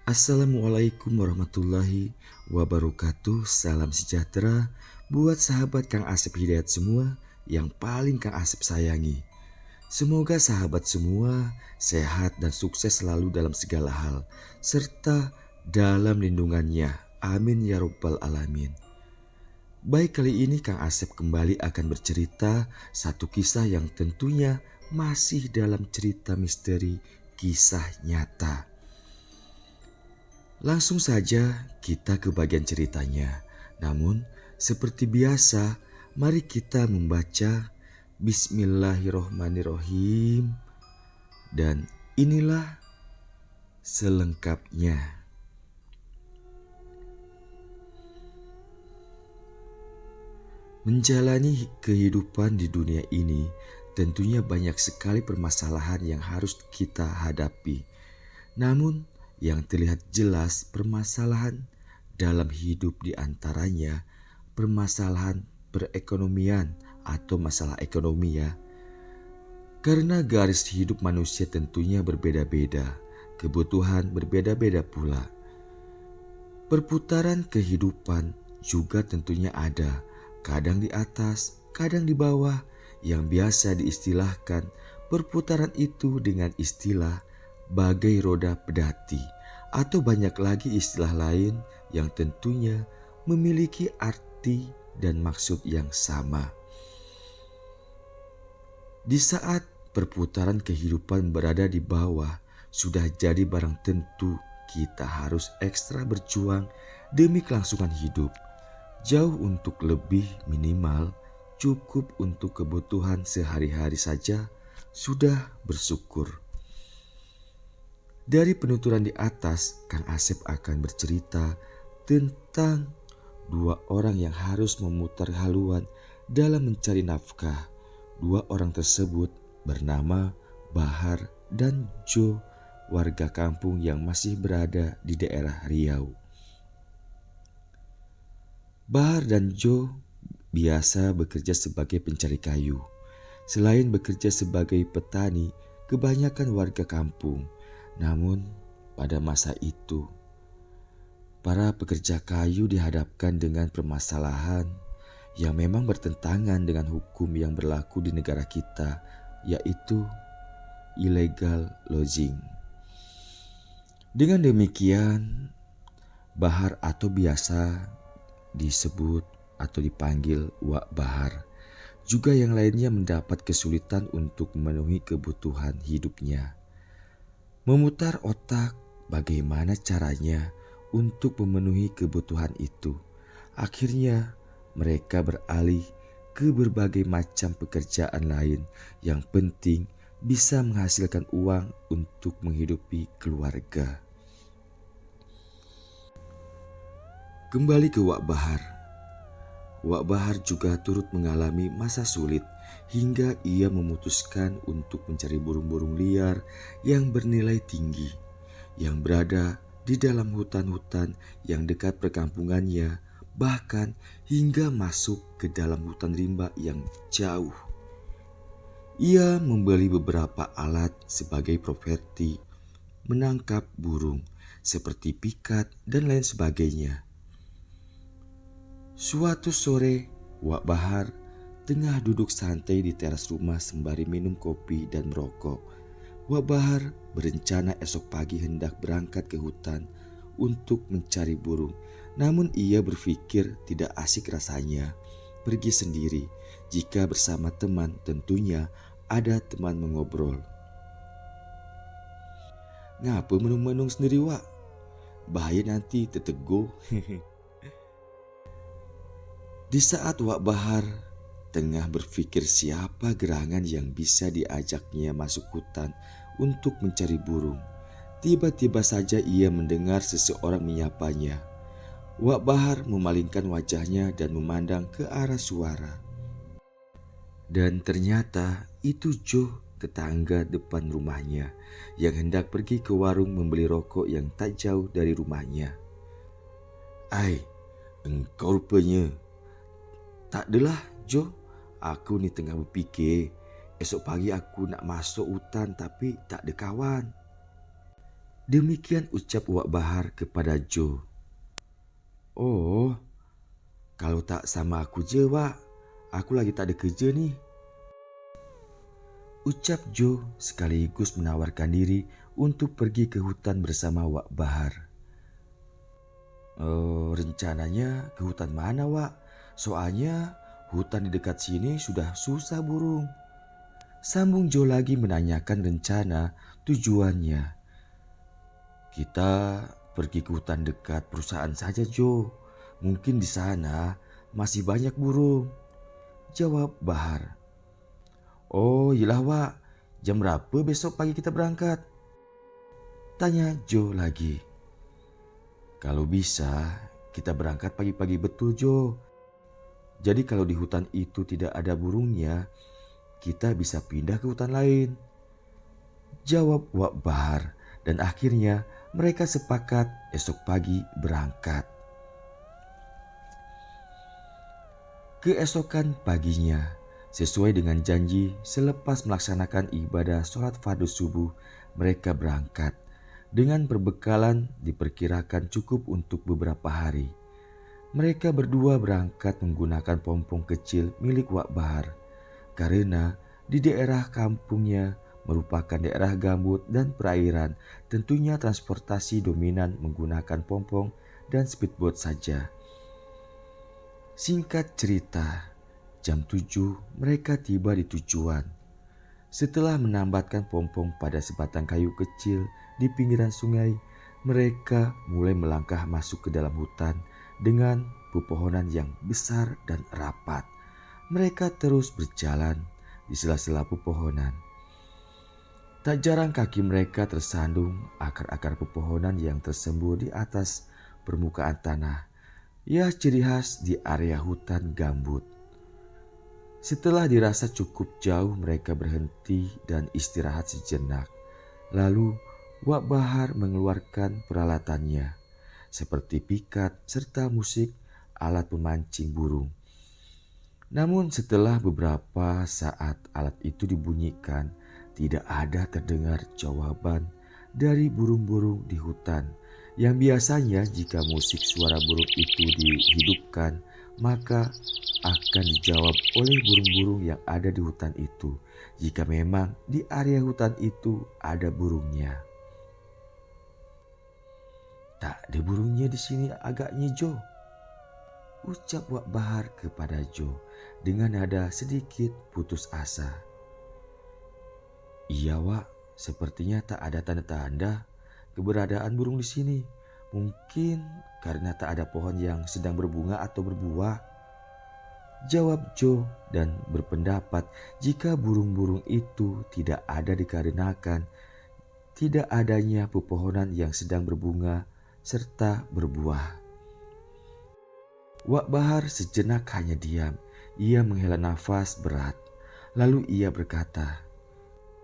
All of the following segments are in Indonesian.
Assalamualaikum warahmatullahi wabarakatuh. Salam sejahtera buat sahabat Kang Asep Hidayat semua yang paling Kang Asep sayangi. Semoga sahabat semua sehat dan sukses selalu dalam segala hal, serta dalam lindungannya. Amin ya rabbal alamin. Baik, kali ini Kang Asep kembali akan bercerita satu kisah yang tentunya masih dalam cerita misteri kisah nyata. Langsung saja kita ke bagian ceritanya. Namun seperti biasa, mari kita membaca Bismillahirrohmanirrohim. Dan inilah selengkapnya. Menjalani kehidupan di dunia ini tentunya banyak sekali permasalahan yang harus kita hadapi. Namun yang terlihat jelas permasalahan dalam hidup diantaranya permasalahan perekonomian atau masalah ekonomi ya. Karena garis hidup manusia tentunya berbeda-beda, kebutuhan berbeda-beda pula. Perputaran kehidupan juga tentunya ada, kadang di atas, kadang di bawah, yang biasa diistilahkan perputaran itu dengan istilah bagai roda pedati, atau banyak lagi istilah lain yang tentunya memiliki arti dan maksud yang sama. Di saat perputaran kehidupan berada di bawah, sudah jadi barang tentu kita harus ekstra berjuang demi kelangsungan hidup. Jauh untuk lebih minimal, cukup untuk kebutuhan sehari-hari saja sudah bersyukur. Dari penuturan di atas, Kang Asep akan bercerita tentang dua orang yang harus memutar haluan dalam mencari nafkah. Dua orang tersebut bernama Bahar dan Jo, warga kampung yang masih berada di daerah Riau. Bahar dan Jo biasa bekerja sebagai pencari kayu. Selain bekerja sebagai petani, kebanyakan warga kampung. Namun pada masa itu, para pekerja kayu dihadapkan dengan permasalahan yang memang bertentangan dengan hukum yang berlaku di negara kita, yaitu illegal logging. Dengan demikian, Bahar atau biasa disebut atau dipanggil Wak Bahar, juga yang lainnya mendapat kesulitan untuk memenuhi kebutuhan hidupnya. Memutar otak bagaimana caranya untuk memenuhi kebutuhan itu. Akhirnya mereka beralih ke berbagai macam pekerjaan lain yang penting bisa menghasilkan uang untuk menghidupi keluarga. Kembali ke Wak Bahar. Wak Bahar juga turut mengalami masa sulit hingga ia memutuskan untuk mencari burung-burung liar yang bernilai tinggi yang berada di dalam hutan-hutan yang dekat perkampungannya, bahkan hingga masuk ke dalam hutan rimba yang jauh. Ia membeli beberapa alat sebagai profesi menangkap burung seperti pikat dan lain sebagainya. Suatu sore, Wak Bahar tengah duduk santai di teras rumah sembari minum kopi dan merokok. Wak Bahar berencana esok pagi hendak berangkat ke hutan untuk mencari burung. Namun ia berpikir tidak asik rasanya pergi sendiri jika bersama teman, tentunya ada teman mengobrol. Ngapa menung-menung sendiri, Wak? Bahaya nanti tetego. Di saat Wak Bahar tengah berpikir siapa gerangan yang bisa diajaknya masuk hutan untuk mencari burung, tiba-tiba saja ia mendengar seseorang menyapanya. Wak Bahar memalingkan wajahnya dan memandang ke arah suara. Dan ternyata itu Jo, tetangga depan rumahnya, yang hendak pergi ke warung membeli rokok yang tak jauh dari rumahnya. "Ai, engkau rupanya." "Tak adalah Jo, aku ni tengah berfikir esok pagi aku nak masuk hutan tapi tak ada kawan." Demikian ucap Wak Bahar kepada Joe. Oh, kalau tak sama aku je, Wak. Aku lagi tak ada kerja nih. Ucap Joe sekaligus menawarkan diri untuk pergi ke hutan bersama Wak Bahar. Rencananya ke hutan mana, Wak? Soalnya hutan di dekat sini sudah susah burung. Sambung Joe lagi menanyakan rencana tujuannya. Kita pergi ke hutan dekat perusahaan saja, Joe. Mungkin di sana masih banyak burung, jawab Bahar. Oh iyalah, Wak. Jam berapa besok pagi kita berangkat? Tanya Joe lagi. Kalau bisa kita berangkat pagi-pagi betul, Joe. Jadi kalau di hutan itu tidak ada burungnya, kita bisa pindah ke hutan lain, jawab Wak Bahar. Dan akhirnya mereka sepakat esok pagi berangkat. Keesokan paginya, sesuai dengan janji, selepas melaksanakan ibadah sholat fardu subuh, mereka berangkat. Dengan perbekalan diperkirakan cukup untuk beberapa hari. Mereka berdua berangkat menggunakan pompong kecil milik Wak Bahar. Karena di daerah kampungnya merupakan daerah gambut dan perairan, tentunya transportasi dominan menggunakan pompong dan speedboat saja. Singkat cerita, jam 7 mereka tiba di tujuan. Setelah menambatkan pompong pada sebatang kayu kecil di pinggiran sungai, mereka mulai melangkah masuk ke dalam hutan dengan pepohonan yang besar dan rapat. Mereka terus berjalan di sela-sela pepohonan. Tak jarang kaki mereka tersandung akar-akar pepohonan yang tersembur di atas permukaan tanah. Ya, ciri khas di area hutan gambut. Setelah dirasa cukup jauh, mereka berhenti dan istirahat sejenak. Lalu Wak Bahar mengeluarkan peralatannya seperti pikat serta musik alat pemancing burung. Namun setelah beberapa saat alat itu dibunyikan, tidak ada terdengar jawaban dari burung-burung di hutan. Yang biasanya jika musik suara burung itu dihidupkan, maka akan dijawab oleh burung-burung yang ada di hutan itu, jika memang di area hutan itu ada burungnya. Tak ada burungnya di sini agaknya, Joe, ucap Wak Bahar kepada Joe dengan nada sedikit putus asa. Iya, Wak, sepertinya tak ada tanda-tanda keberadaan burung di sini. Mungkin karena tak ada pohon yang sedang berbunga atau berbuah, jawab Joe, dan berpendapat jika burung-burung itu tidak ada dikarenakan tidak adanya pepohonan yang sedang berbunga serta berbuah. Wak Bahar sejenak hanya diam. Ia menghela nafas berat. Lalu ia berkata,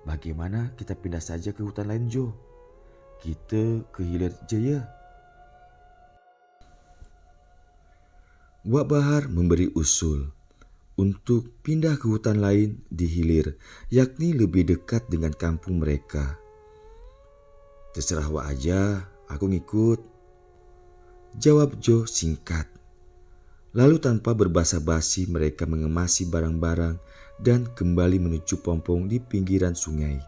bagaimana kita pindah saja ke hutan lain, Joe? Kita ke hilir je ya. Wak Bahar memberi usul untuk pindah ke hutan lain di hilir, yakni lebih dekat dengan kampung mereka. Terserah Wak aja, aku ngikut, jawab Joe singkat. Lalu tanpa berbasa-basi mereka mengemasi barang-barang dan kembali menuju pompong di pinggiran sungai.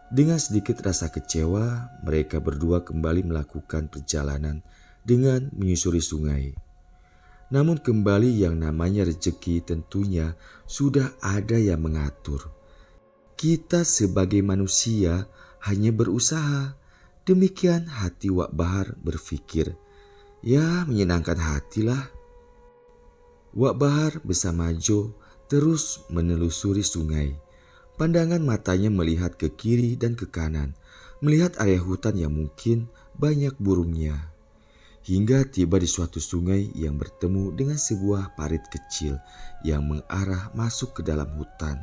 Dengan sedikit rasa kecewa, mereka berdua kembali melakukan perjalanan dengan menyusuri sungai. Namun kembali yang namanya rezeki tentunya sudah ada yang mengatur. Kita sebagai manusia hanya berusaha. Demikian hati Wak Bahar berpikir. Ya, menyenangkan hatilah. Wak Bahar bersama Joe terus menelusuri sungai. Pandangan matanya melihat ke kiri dan ke kanan, melihat area hutan yang mungkin banyak burungnya. Hingga tiba di suatu sungai yang bertemu dengan sebuah parit kecil yang mengarah masuk ke dalam hutan.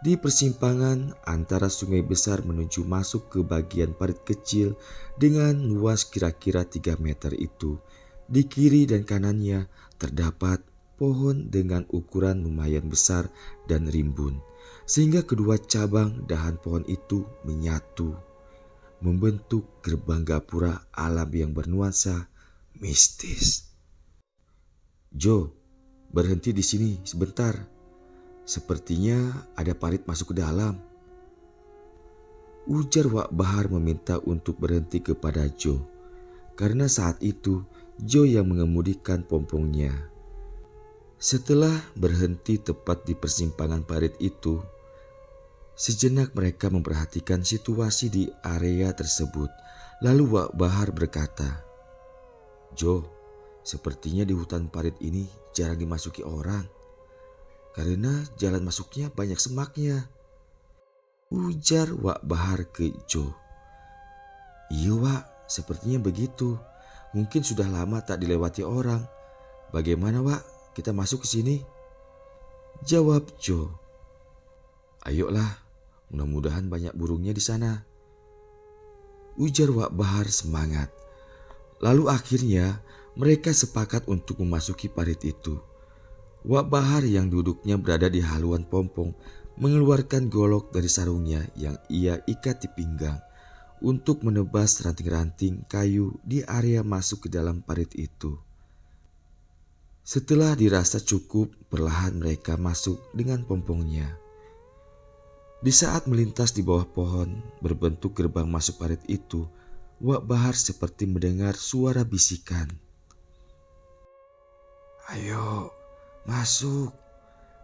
Di persimpangan antara sungai besar menuju masuk ke bagian parit kecil dengan luas kira-kira 3 meter itu, di kiri dan kanannya terdapat pohon dengan ukuran lumayan besar dan rimbun, sehingga kedua cabang dahan pohon itu menyatu. membentuk gerbang gapura alam yang bernuansa mistis. "Jo, berhenti di sini sebentar. Sepertinya ada parit masuk ke dalam," ujar Wak Bahar meminta untuk berhenti kepada Jo. Karena saat itu Jo yang mengemudikan pompongnya. Setelah berhenti tepat di persimpangan parit itu, sejenak mereka memperhatikan situasi di area tersebut. Lalu Wak Bahar berkata, "Jo, sepertinya di hutan parit ini jarang dimasuki orang karena jalan masuknya banyak semaknya," ujar Wak Bahar ke Jo. "Iya Wak, sepertinya begitu. Mungkin sudah lama tak dilewati orang. Bagaimana Wak, kita masuk ke sini?" jawab Jo. "Ayolah, mudah-mudahan banyak burungnya di sana," ujar Wak Bahar semangat. Lalu akhirnya mereka sepakat untuk memasuki parit itu. Wak Bahar yang duduknya berada di haluan pompong mengeluarkan golok dari sarungnya yang ia ikat di pinggang untuk menebas ranting-ranting kayu di area masuk ke dalam parit itu. Setelah dirasa cukup, perlahan mereka masuk dengan pompongnya. Di saat melintas di bawah pohon berbentuk gerbang masuk parit itu, Wak Bahar seperti mendengar suara bisikan. "Ayo, masuk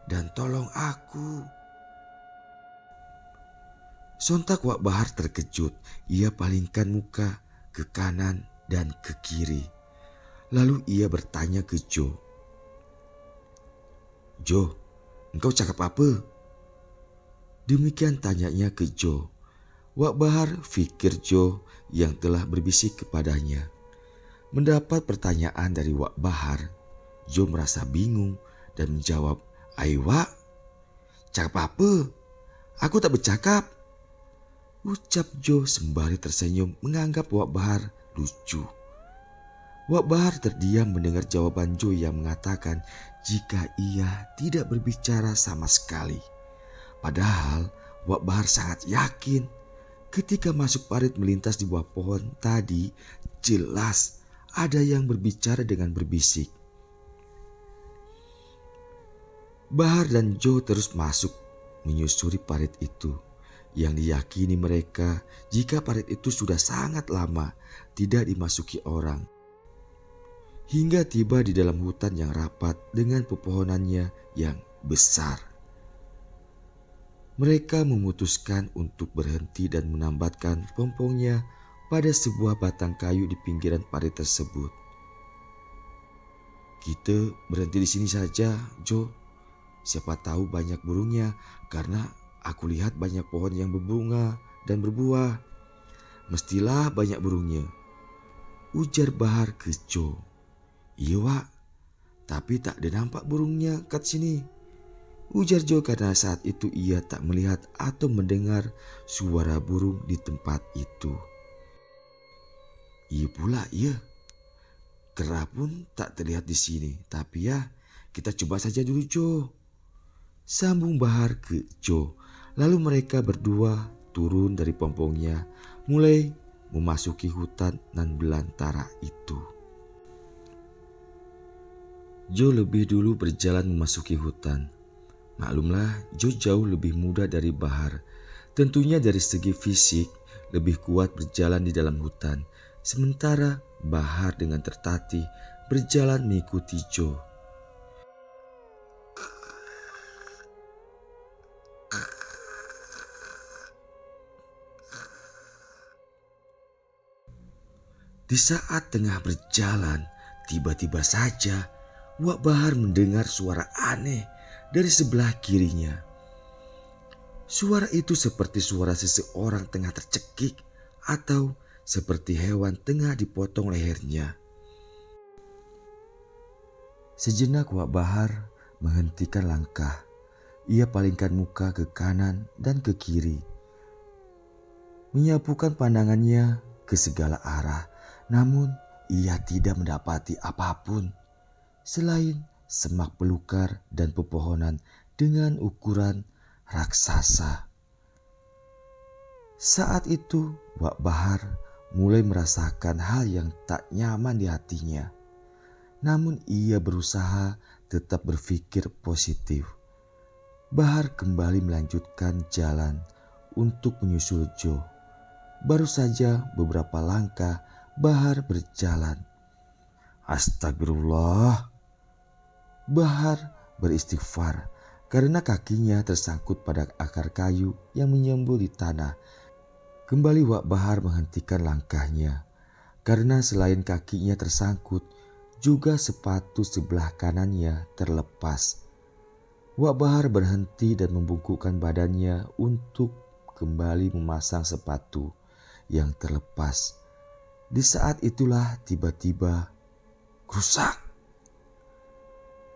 dan tolong aku." Sontak Wak Bahar terkejut. Ia palingkan muka ke kanan dan ke kiri. Lalu ia bertanya ke Jo. "Jo, engkau cakap apa?" Demikian tanyanya ke Jo. Wak Bahar fikir Jo yang telah berbisik kepadanya. Mendapat pertanyaan dari Wak Bahar, Jo merasa bingung dan menjawab, "Ai Wak, cakap apa? Aku tak bercakap," ucap Jo sembari tersenyum menganggap Wak Bahar lucu. Wak Bahar terdiam mendengar jawaban Jo yang mengatakan jika ia tidak berbicara sama sekali. Padahal Wak Bahar sangat yakin ketika masuk parit melintas di bawah pohon tadi jelas ada yang berbicara dengan berbisik. Bahar dan Jo terus masuk menyusuri parit itu yang diyakini mereka jika parit itu sudah sangat lama tidak dimasuki orang. Hingga tiba di dalam hutan yang rapat dengan pepohonannya yang besar. Mereka memutuskan untuk berhenti dan menambatkan pompongnya pada sebuah batang kayu di pinggiran parit tersebut. "Kita berhenti di sini saja, Jo. Siapa tahu banyak burungnya karena aku lihat banyak pohon yang berbunga dan berbuah. Mestilah banyak burungnya," ujar Bahar ke Jo. "Iya Wak, tapi tak ada nampak burungnya kat sini," ujar Jo karena saat itu ia tak melihat atau mendengar suara burung di tempat itu. "Iya pula iya. Kera pun tak terlihat di sini. Tapi ya, kita coba saja dulu Jo," sambung Bahar ke Jo. Lalu mereka berdua turun dari pompongnya mulai memasuki hutan nan belantara itu. Jo lebih dulu berjalan memasuki hutan. Maklumlah, Jo jauh lebih muda dari Bahar. Tentunya dari segi fisik lebih kuat berjalan di dalam hutan. Sementara Bahar dengan tertatih berjalan mengikuti Jo. Di saat tengah berjalan, tiba-tiba saja Wak Bahar mendengar suara aneh dari sebelah kirinya. Suara itu seperti suara seseorang tengah tercekik atau seperti hewan tengah dipotong lehernya. Sejenak Wak Bahar menghentikan langkah. Ia palingkan muka ke kanan dan ke kiri, menyapukan pandangannya ke segala arah. Namun ia tidak mendapati apapun selain semak belukar dan pepohonan dengan ukuran raksasa. Saat itu Wak Bahar mulai merasakan hal yang tak nyaman di hatinya. Namun ia berusaha tetap berpikir positif. Bahar kembali melanjutkan jalan untuk menyusul Jo. Baru saja beberapa langkah Bahar berjalan. Astagfirullah. Bahar beristighfar karena kakinya tersangkut pada akar kayu yang menyembul di tanah. Kembali Wak Bahar menghentikan langkahnya karena selain kakinya tersangkut, juga sepatu sebelah kanannya terlepas. Wak Bahar berhenti dan membungkukkan badannya untuk kembali memasang sepatu yang terlepas. Di saat itulah tiba-tiba krusak.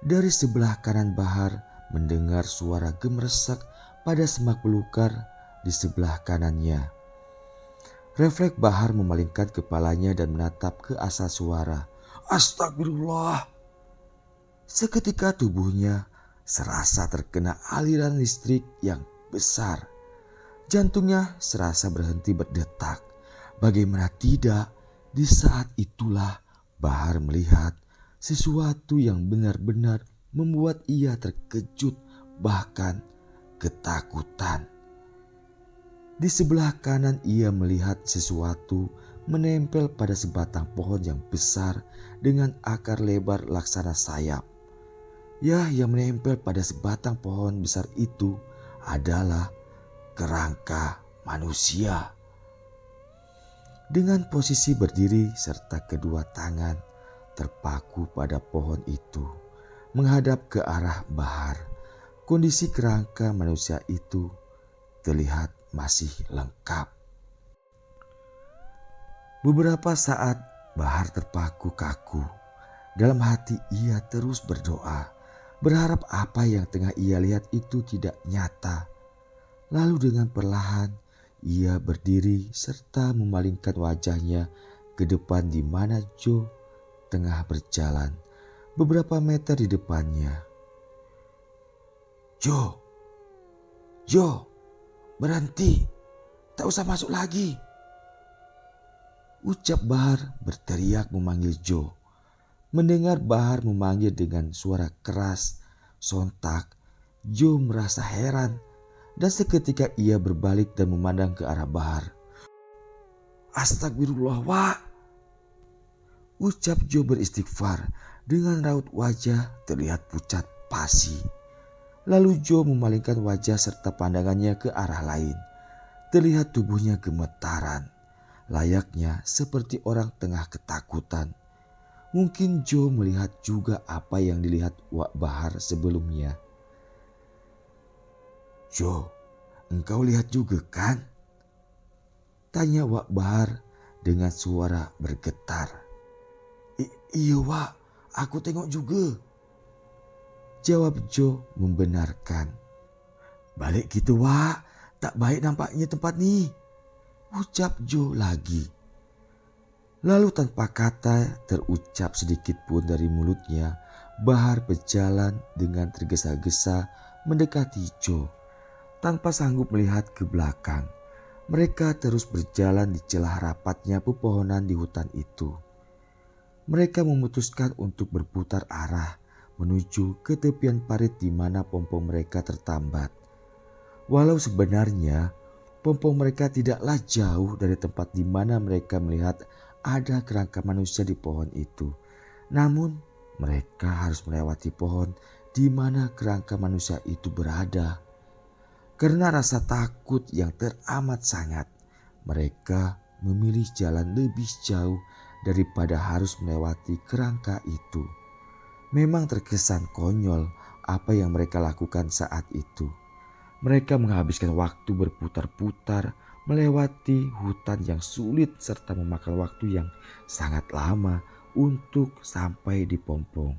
Dari sebelah kanan Bahar mendengar suara gemeresak pada semak belukar di sebelah kanannya. Refleks Bahar memalingkan kepalanya dan menatap ke asal suara. Astagfirullah. Seketika tubuhnya serasa terkena aliran listrik yang besar. Jantungnya serasa berhenti berdetak. Bagaimana tidak, di saat itulah Bahar melihat sesuatu yang benar-benar membuat ia terkejut bahkan ketakutan. Di sebelah kanan ia melihat sesuatu menempel pada sebatang pohon yang besar dengan akar lebar laksana sayap. Ya, yang menempel pada sebatang pohon besar itu adalah kerangka manusia. Dengan posisi berdiri serta kedua tangan terpaku pada pohon itu, menghadap ke arah Bahar, kondisi kerangka manusia itu terlihat masih lengkap. Beberapa saat Bahar terpaku kaku. Dalam hati ia terus berdoa, berharap apa yang tengah ia lihat itu tidak nyata. Lalu dengan perlahan ia berdiri serta memalingkan wajahnya ke depan di mana Jo tengah berjalan beberapa meter di depannya. Jo, berhenti, tak usah masuk lagi. Ucap Bahar berteriak memanggil Jo. Mendengar Bahar memanggil dengan suara keras, sontak Jo merasa heran dan seketika ia berbalik dan memandang ke arah Bahar. Astagfirullah, Wak. Ucap Jo beristighfar dengan raut wajah terlihat pucat pasi. Lalu Jo memalingkan wajah serta pandangannya ke arah lain. Terlihat tubuhnya gemetaran, layaknya seperti orang tengah ketakutan. Mungkin Jo melihat juga apa yang dilihat Wak Bahar sebelumnya. Jo, engkau lihat juga kan? Tanya Wak Bahar dengan suara bergetar. Iya Wak, aku tengok juga. Jawab Jo membenarkan. Balik gitu Wak, tak baik nampaknya tempat ni. Ucap Jo lagi. Lalu tanpa kata terucap sedikit pun dari mulutnya, Bahar berjalan dengan tergesa-gesa mendekati Jo. Tanpa sanggup melihat ke belakang, mereka terus berjalan di celah rapatnya pepohonan di hutan itu. Mereka memutuskan untuk berputar arah menuju ke tepian parit di mana pompong mereka tertambat. Walau sebenarnya pompong mereka tidaklah jauh dari tempat di mana mereka melihat ada kerangka manusia di pohon itu. Namun mereka harus melewati pohon di mana kerangka manusia itu berada. Karena rasa takut yang teramat sangat, mereka memilih jalan lebih jauh daripada harus melewati kerangka itu. Memang terkesan konyol apa yang mereka lakukan saat itu. Mereka menghabiskan waktu berputar-putar melewati hutan yang sulit serta memakan waktu yang sangat lama untuk sampai di pompong.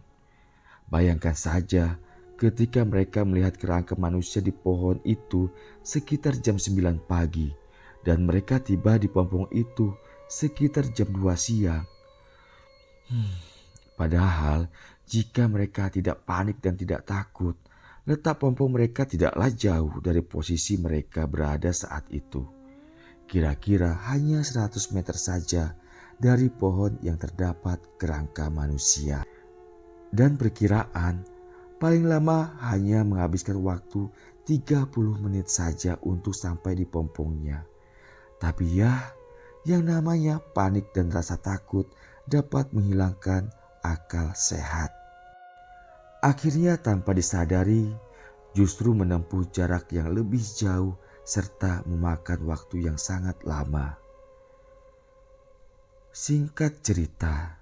Bayangkan saja ketika mereka melihat kerangka manusia di pohon itu sekitar jam 9 pagi dan mereka tiba di pompong itu sekitar jam 2 siang. Padahal jika mereka tidak panik dan tidak takut, letak pompong mereka tidaklah jauh dari posisi mereka berada saat itu. kira-kira hanya 100 meter saja dari pohon yang terdapat kerangka manusia. Dan perkiraan paling lama hanya menghabiskan waktu 30 menit saja untuk sampai di pompongnya. Tapi ya, yang namanya panik dan rasa takut dapat menghilangkan akal sehat. Akhirnya tanpa disadari, justru menempuh jarak yang lebih jauh serta memakan waktu yang sangat lama. Singkat cerita,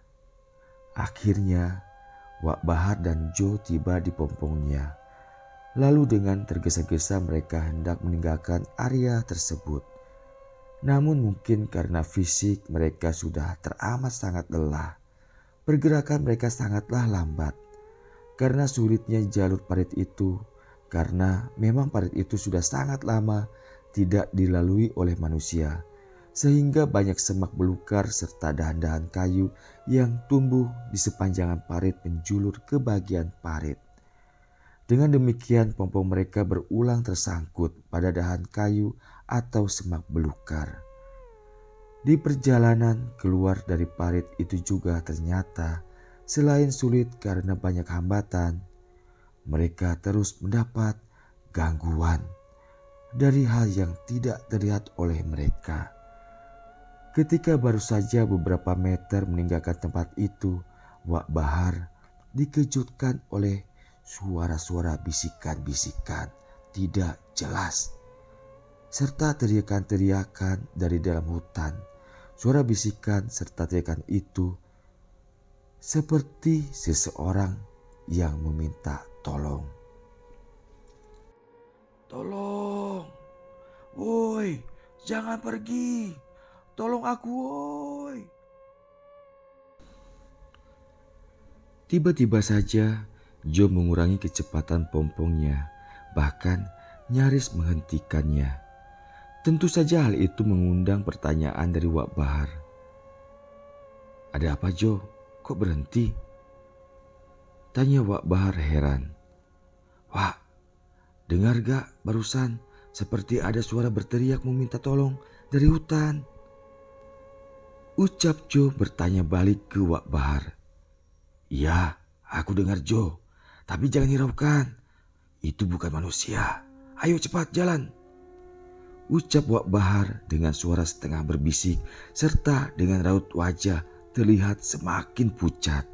akhirnya Wak Bahar dan Jo tiba di pompongnya. Lalu dengan tergesa-gesa mereka hendak meninggalkan area tersebut. Namun mungkin karena fisik mereka sudah teramat sangat lelah, pergerakan mereka sangatlah lambat. Karena sulitnya jalur parit itu, karena memang parit itu sudah sangat lama tidak dilalui oleh manusia, sehingga banyak semak belukar serta dahan-dahan kayu yang tumbuh di sepanjang parit menjulur ke bagian parit. Dengan demikian pompong mereka berulang tersangkut pada dahan kayu atau semak belukar. Di perjalanan keluar dari parit itu juga ternyata selain sulit karena banyak hambatan, mereka terus mendapat gangguan dari hal yang tidak terlihat oleh mereka. Ketika baru saja beberapa meter meninggalkan tempat itu, Wak Bahar dikejutkan oleh suara-suara bisikan-bisikan tidak jelas serta teriakan-teriakan dari dalam hutan. Suara bisikan serta teriakan itu seperti seseorang yang meminta tolong. Tolong, woi, jangan pergi. Tolong aku, woi. Tiba-tiba saja Jo mengurangi kecepatan pompongnya, bahkan nyaris menghentikannya. Tentu saja hal itu mengundang pertanyaan dari Wak Bahar. "Ada apa Jo? Kok berhenti?" tanya Wak Bahar heran. "Wak, dengar gak barusan seperti ada suara berteriak meminta tolong dari hutan?" ucap Jo bertanya balik ke Wak Bahar. "Iya, aku dengar Jo, tapi jangan hiraukan. Itu bukan manusia. Ayo cepat jalan," ucap Wak Bahar dengan suara setengah berbisik serta dengan raut wajah terlihat semakin pucat.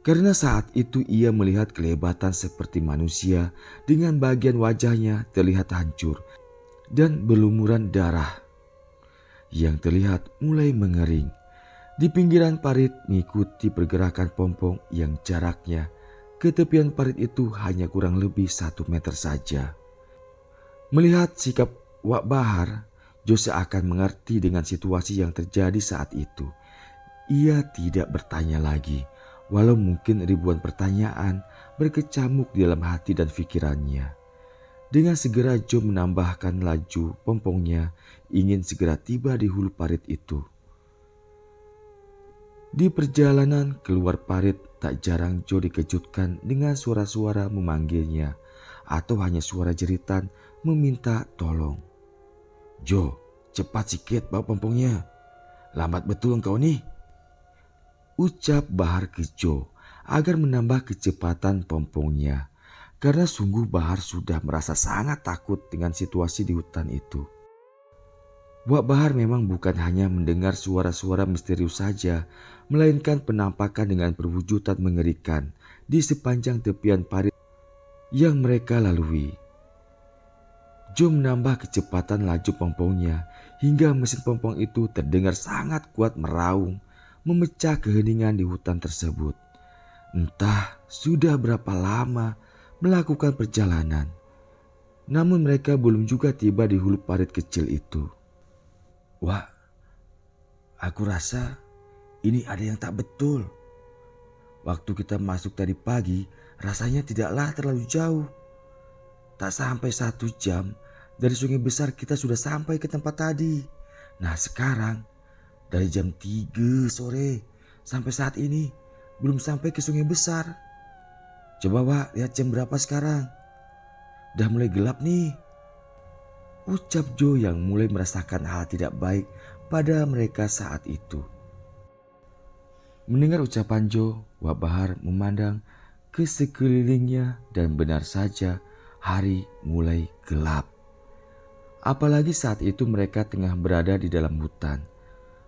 Karena saat itu ia melihat kelihatan seperti manusia dengan bagian wajahnya terlihat hancur dan berlumuran darah yang terlihat mulai mengering. Di pinggiran parit mengikuti pergerakan pompong yang jaraknya ke tepian parit itu hanya kurang lebih 1 meter saja. Melihat sikap Wak Bahar, Jo seakan mengerti dengan situasi yang terjadi saat itu. Ia tidak bertanya lagi, walau mungkin ribuan pertanyaan berkecamuk di dalam hati dan pikirannya. Dengan segera Jo menambahkan laju pompongnya, ingin segera tiba di hulu parit itu. Di perjalanan keluar parit, tak jarang Jo dikejutkan dengan suara-suara memanggilnya atau hanya suara jeritan meminta tolong. "Jo, cepat sikit bawa pompongnya. Lambat betul engkau nih," ucap Bahar ke Jo agar menambah kecepatan pompongnya. Karena sungguh Bahar sudah merasa sangat takut dengan situasi di hutan itu. Wak Bahar memang bukan hanya mendengar suara-suara misterius saja, melainkan penampakan dengan perwujudan mengerikan di sepanjang tepian parit yang mereka lalui. Jo menambah kecepatan laju pompongnya hingga mesin pompong itu terdengar sangat kuat meraung, memecah keheningan di hutan tersebut. Entah sudah berapa lama melakukan perjalanan, namun mereka belum juga tiba di hulu parit kecil itu. "Wah, aku rasa ini ada yang tak betul. Waktu kita masuk tadi pagi rasanya tidaklah terlalu jauh. Tak sampai 1 jam dari sungai besar kita sudah sampai ke tempat tadi. Nah sekarang dari jam 3 sore sampai saat ini belum sampai ke sungai besar. Coba Wak lihat jam berapa sekarang. Udah mulai gelap nih." ucap Jo yang mulai merasakan hal tidak baik pada mereka saat itu. Mendengar ucapan Jo, Wak Bahar memandang ke sekelilingnya dan benar saja hari mulai gelap. Apalagi saat itu mereka tengah berada di dalam hutan.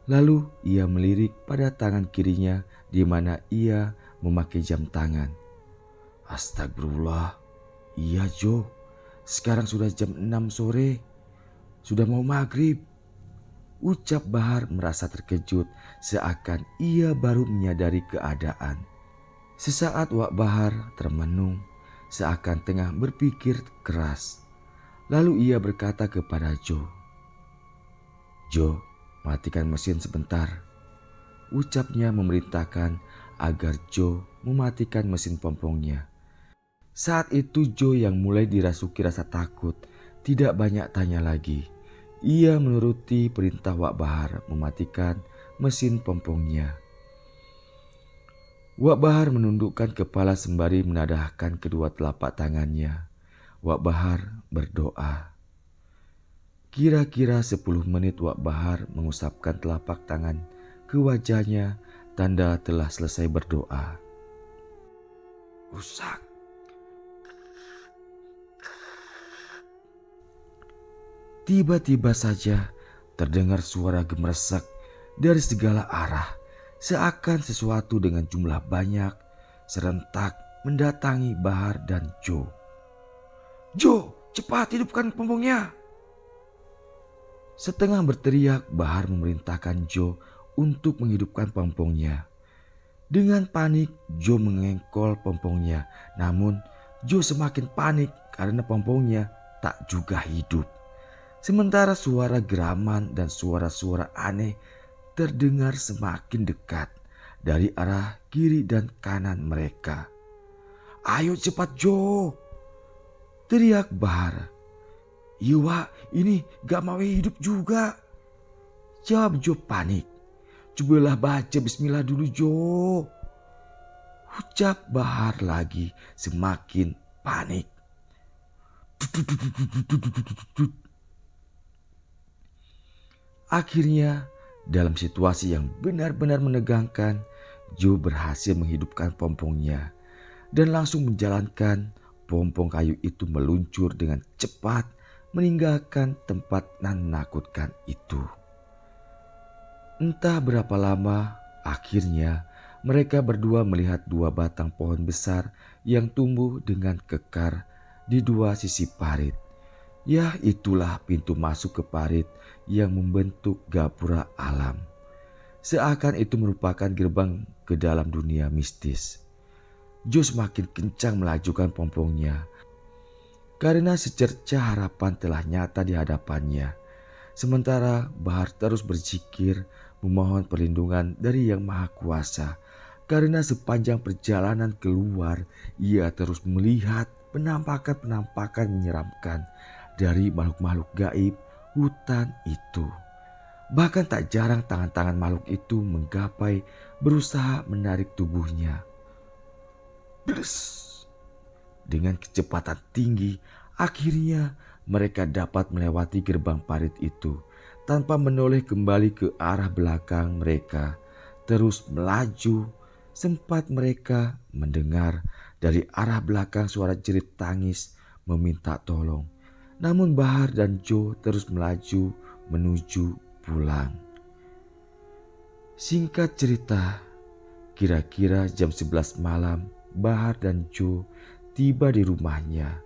Lalu ia melirik pada tangan kirinya di mana ia memakai jam tangan. Astagfirullah, iya Jo, sekarang sudah jam 6 sore, sudah mau maghrib. Ucap Bahar merasa terkejut seakan ia baru menyadari keadaan. Sesaat Wak Bahar termenung seakan tengah berpikir keras. Lalu ia berkata kepada Jo, "Jo, matikan mesin sebentar." Ucapnya memerintahkan agar Jo mematikan mesin pompongnya. Saat itu Jo yang mulai dirasuki rasa takut tidak banyak tanya lagi. Ia menuruti perintah Wak Bahar mematikan mesin pompongnya. Wak Bahar menundukkan kepala sembari menadahkan kedua telapak tangannya. Wak Bahar berdoa. Kira-kira 10 menit Wak Bahar mengusapkan telapak tangan ke wajahnya, tanda telah selesai berdoa. Rusak. Tiba-tiba saja terdengar suara gemeresak dari segala arah, seakan sesuatu dengan jumlah banyak serentak mendatangi Bahar dan Jo. Jo, cepat hidupkan pompongnya. Setengah berteriak, Bahar memerintahkan Jo untuk menghidupkan pompongnya. Dengan panik, Jo mengengkol pompongnya. Namun, Jo semakin panik karena pompongnya tak juga hidup. Sementara suara geraman dan suara-suara aneh terdengar semakin dekat dari arah kiri dan kanan mereka. Ayo cepat Jo, teriak Bahar. "Iya Wak, ini gak mau hidup juga," jawab Jo panik. "Cobalah baca bismillah dulu Jo," ucap Bahar lagi semakin panik. Akhirnya, dalam situasi yang benar-benar menegangkan, Jo berhasil menghidupkan pompongnya dan langsung menjalankan pompong kayu itu meluncur dengan cepat meninggalkan tempat nan menakutkan itu. Entah berapa lama, akhirnya mereka berdua melihat dua batang pohon besar yang tumbuh dengan kekar di dua sisi parit. Ya, itulah pintu masuk ke parit yang membentuk gapura alam. Seakan itu merupakan gerbang ke dalam dunia mistis. Jo semakin kencang melajukan pompongnya karena secerca harapan telah nyata di hadapannya. Sementara Bahar terus berzikir memohon perlindungan dari Yang Maha Kuasa. Karena sepanjang perjalanan keluar, ia terus melihat penampakan-penampakan menyeramkan dari makhluk-makhluk gaib hutan itu. Bahkan tak jarang tangan-tangan makhluk itu menggapai berusaha menarik tubuhnya. Blus! Dengan kecepatan tinggi, akhirnya mereka dapat melewati gerbang parit itu tanpa menoleh kembali ke arah belakang mereka. Terus melaju, sempat mereka mendengar dari arah belakang suara jerit tangis meminta tolong. Namun Bahar dan Jo terus melaju menuju pulang. Singkat cerita, kira-kira jam 11 malam Bahar dan Jo tiba di rumahnya.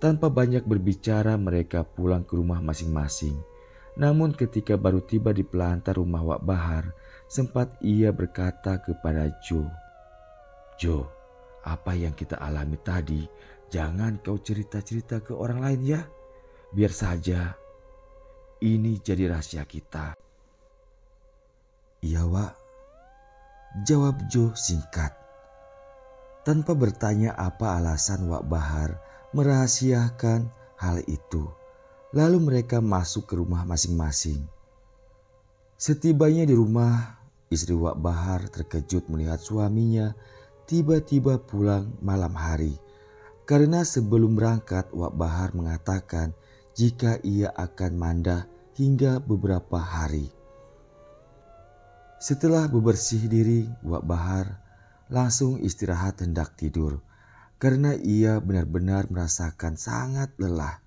Tanpa banyak berbicara mereka pulang ke rumah masing-masing. Namun ketika baru tiba di pelantar rumah Wak Bahar, sempat ia berkata kepada Jo, "Jo, apa yang kita alami tadi jangan kau cerita-cerita ke orang lain ya. Biar saja ini jadi rahasia kita." "Iya Wak," jawab Jo singkat. Tanpa bertanya apa alasan Wak Bahar merahasiakan hal itu. Lalu mereka masuk ke rumah masing-masing. Setibanya di rumah, istri Wak Bahar terkejut melihat suaminya tiba-tiba pulang malam hari. Karena sebelum berangkat Wak Bahar mengatakan jika ia akan manda hingga beberapa hari. Setelah bebersih diri, Wak Bahar langsung istirahat hendak tidur karena ia benar-benar merasakan sangat lelah.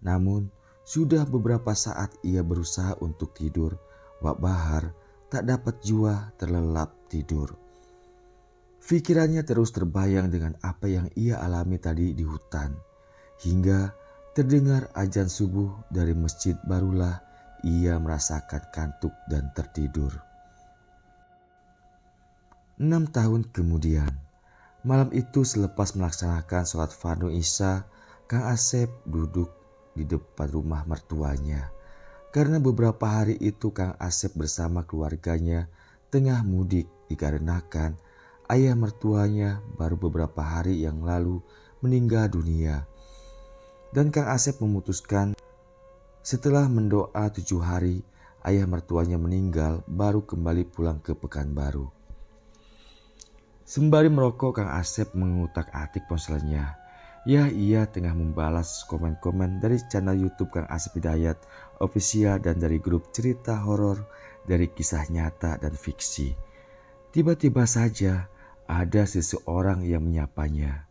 Namun sudah beberapa saat ia berusaha untuk tidur, Wak Bahar tak dapat jua terlelap tidur. Pikirannya terus terbayang dengan apa yang ia alami tadi di hutan. Hingga terdengar azan subuh dari masjid, barulah ia merasakan kantuk dan tertidur. 6 tahun kemudian, malam itu selepas melaksanakan sholat fardu Isya, Kang Asep duduk di depan rumah mertuanya. Karena beberapa hari itu Kang Asep bersama keluarganya tengah mudik dikarenakan ayah mertuanya baru beberapa hari yang lalu meninggal dunia. Dan Kang Asep memutuskan setelah mendoa 7 hari ayah mertuanya meninggal baru kembali pulang ke Pekanbaru. Sembari merokok, Kang Asep mengutak-atik ponselnya. Ya, ia tengah membalas komen-komen dari channel YouTube Kang Asep Hidayat Official dan dari grup cerita horor dari kisah nyata dan fiksi. Tiba-tiba saja ada seseorang yang menyapanya.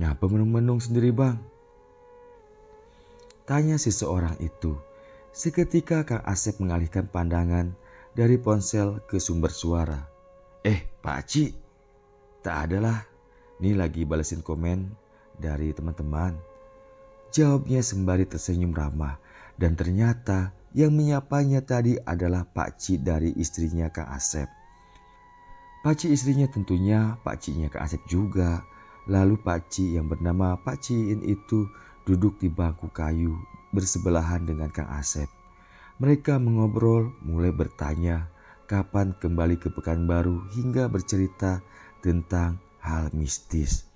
"Ngapa menung-menung sendiri, Bang?" tanya seseorang itu. Seketika Kang Asep mengalihkan pandangan dari ponsel ke sumber suara. Pak Aci, tak adalah, ini lagi balesin komen dari teman-teman. Jawabnya sembari tersenyum ramah, dan ternyata yang menyapanya tadi adalah Pak Ci dari istrinya Kang Asep. Pak Ci istrinya tentunya Pak Cinya Kang Asep juga. Lalu Pak Ci yang bernama Pak Ciin itu duduk di bangku kayu bersebelahan dengan Kang Asep. Mereka mengobrol, mulai bertanya kapan kembali ke Pekanbaru hingga bercerita tentang hal mistis.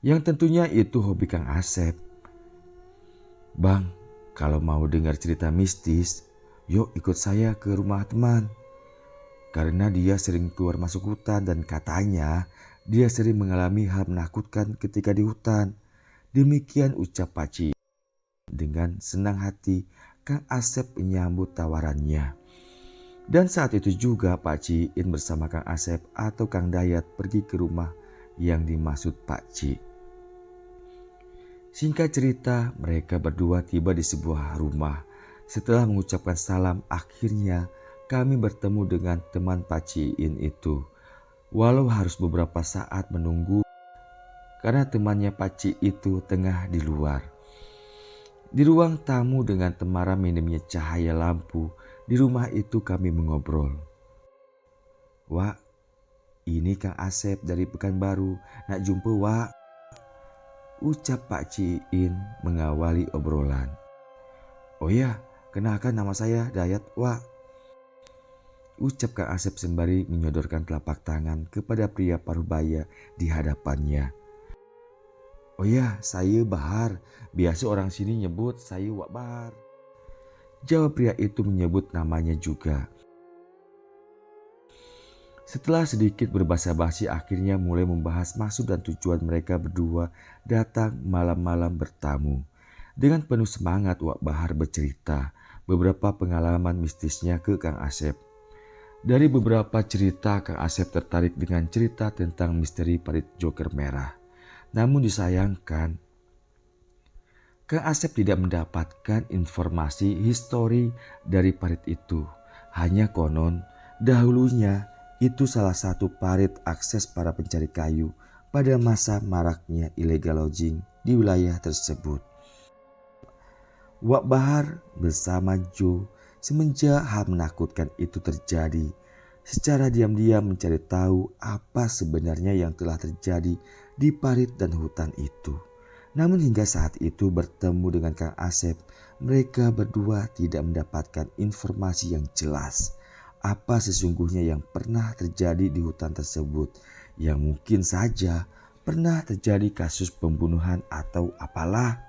Yang tentunya itu hobi Kang Asep. "Bang, kalau mau dengar cerita mistis, yuk ikut saya ke rumah teman. Karena dia sering keluar masuk hutan dan katanya dia sering mengalami hal menakutkan ketika di hutan." Demikian ucap Paci. Dengan senang hati Kang Asep menyambut tawarannya. Dan saat itu juga Pak Ciin bersama Kang Asep atau Kang Dayat pergi ke rumah yang dimaksud Pak Ci. Singkat cerita, mereka berdua tiba di sebuah rumah. Setelah mengucapkan salam, akhirnya kami bertemu dengan teman Pak Ciin itu. Walau harus beberapa saat menunggu karena temannya Pak Ci itu tengah di luar. Di ruang tamu dengan temaram minimnya cahaya lampu, di rumah itu kami mengobrol. "Wak, ini Kang Asep dari Pekanbaru, nak jumpa Wak," ucap Pak Ciin mengawali obrolan. "Oh ya, kenalkan nama saya Dayat Wak," ucap Kang Asep sembari menyodorkan telapak tangan kepada pria parubaya di hadapannya. "Oh ya, saya Bahar, biasa orang sini nyebut saya Wak Bahar," jawab pria itu menyebut namanya juga. Setelah sedikit berbasa-basi, akhirnya mulai membahas maksud dan tujuan mereka berdua datang malam-malam bertamu. Dengan penuh semangat Wak Bahar bercerita beberapa pengalaman mistisnya ke Kang Asep. Dari beberapa cerita, Kang Asep tertarik dengan cerita tentang misteri parit joker merah. Namun disayangkan, Kang Asep tidak mendapatkan informasi histori dari parit itu. Hanya konon dahulunya itu salah satu parit akses para pencari kayu pada masa maraknya illegal logging di wilayah tersebut. Wak Bahar bersama Joe semenjak hal menakutkan itu terjadi, secara diam-diam mencari tahu apa sebenarnya yang telah terjadi di parit dan hutan itu. Namun hingga saat itu bertemu dengan Kang Asep, mereka berdua tidak mendapatkan informasi yang jelas apa sesungguhnya yang pernah terjadi di hutan tersebut, yang mungkin saja pernah terjadi kasus pembunuhan atau apalah.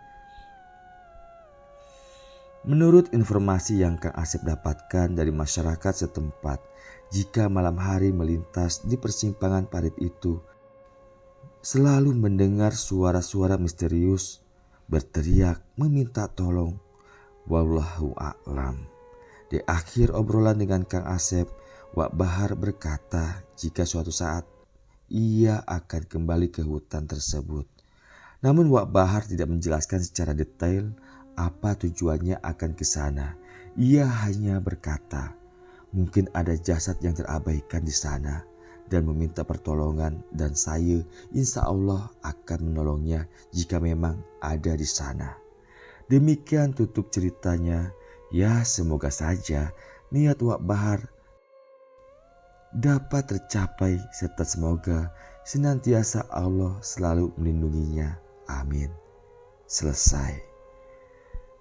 Menurut informasi yang Kang Asep dapatkan dari masyarakat setempat, jika malam hari melintas di persimpangan parit itu, selalu mendengar suara-suara misterius berteriak meminta tolong. Wallahu a'lam. Di akhir obrolan dengan Kang Asep, Wak Bahar berkata jika suatu saat ia akan kembali ke hutan tersebut. Namun Wak Bahar tidak menjelaskan secara detail apa tujuannya akan ke sana. Ia hanya berkata, mungkin ada jasad yang terabaikan di sana dan meminta pertolongan, dan saya insya Allah akan menolongnya jika memang ada di sana. Demikian tutup ceritanya. Ya, semoga saja niat Wak Bahar dapat tercapai serta semoga senantiasa Allah selalu melindunginya. Amin. Selesai.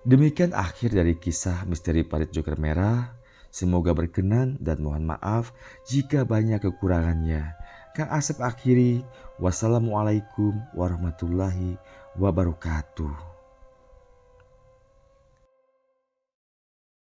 Demikian akhir dari kisah misteri Parit Joker Merah. Semoga berkenan dan mohon maaf jika banyak kekurangannya. Kang Asep akhiri. Wassalamualaikum warahmatullahi wabarakatuh.